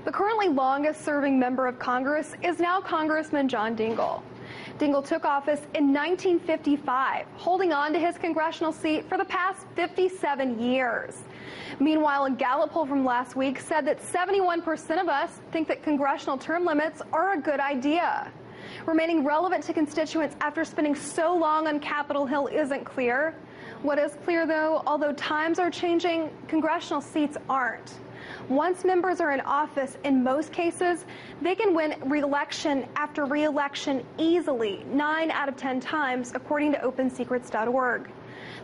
The currently longest-serving member of Congress is now Congressman John Dingell. Dingell took office in 1955, holding on to his congressional seat for the past 57 years. Meanwhile, a Gallup poll from last week said that 71% of us think that congressional term limits are a good idea. Remaining relevant to constituents after spending so long on Capitol Hill isn't clear. What is clear, though, although times are changing, congressional seats aren't. Once members are in office, in most cases, they can win re-election after re-election easily, 9 out of 10 times, according to OpenSecrets.org.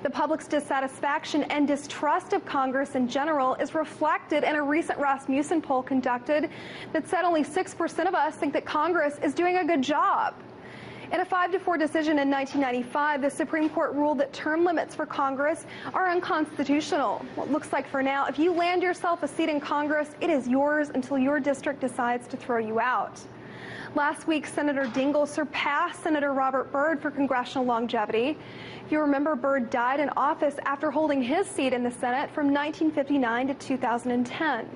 The public's dissatisfaction and distrust of Congress in general is reflected in a recent Rasmussen poll conducted that said only 6% of us think that Congress is doing a good job. In a 5-4 decision in 1995, the Supreme Court ruled that term limits for Congress are unconstitutional. Well, it looks like for now, if you land yourself a seat in Congress, it is yours until your district decides to throw you out. Last week, Senator Dingell surpassed Senator Robert Byrd for congressional longevity. If you remember, Byrd died in office after holding his seat in the Senate from 1959 to 2010.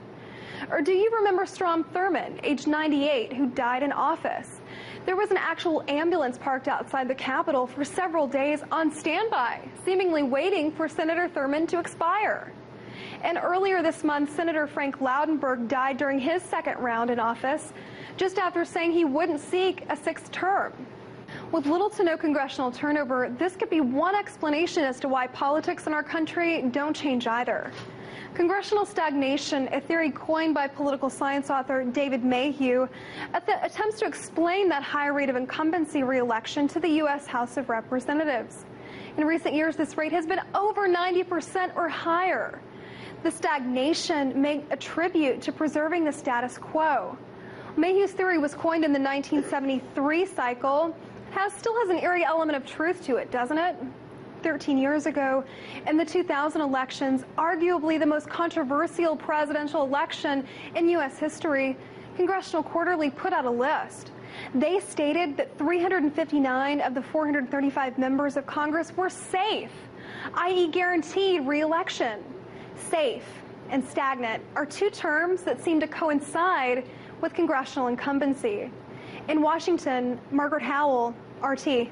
Or do you remember Strom Thurmond, age 98, who died in office? There was an actual ambulance parked outside the Capitol for several days on standby, seemingly waiting for Senator Thurmond to expire. And earlier this month, Senator Frank Laudenberg died during his second round in office, just after saying he wouldn't seek a 6th term. With little to no congressional turnover, this could be one explanation as to why politics in our country don't change either. Congressional stagnation, a theory coined by political science author David Mayhew, attempts to explain that high rate of incumbency re-election to the U.S. House of Representatives. In recent years, this rate has been over 90% or higher. The stagnation may attribute to preserving the status quo. Mayhew's theory was coined in the 1973 cycle. Still has an eerie element of truth to it, doesn't it? 13 years ago, in the 2000 elections, arguably the most controversial presidential election in U.S. history, Congressional Quarterly put out a list. They stated that 359 of the 435 members of Congress were safe, i.e. guaranteed re-election. Safe and stagnant are two terms that seem to coincide with congressional incumbency. In Washington, Margaret Howell, RT.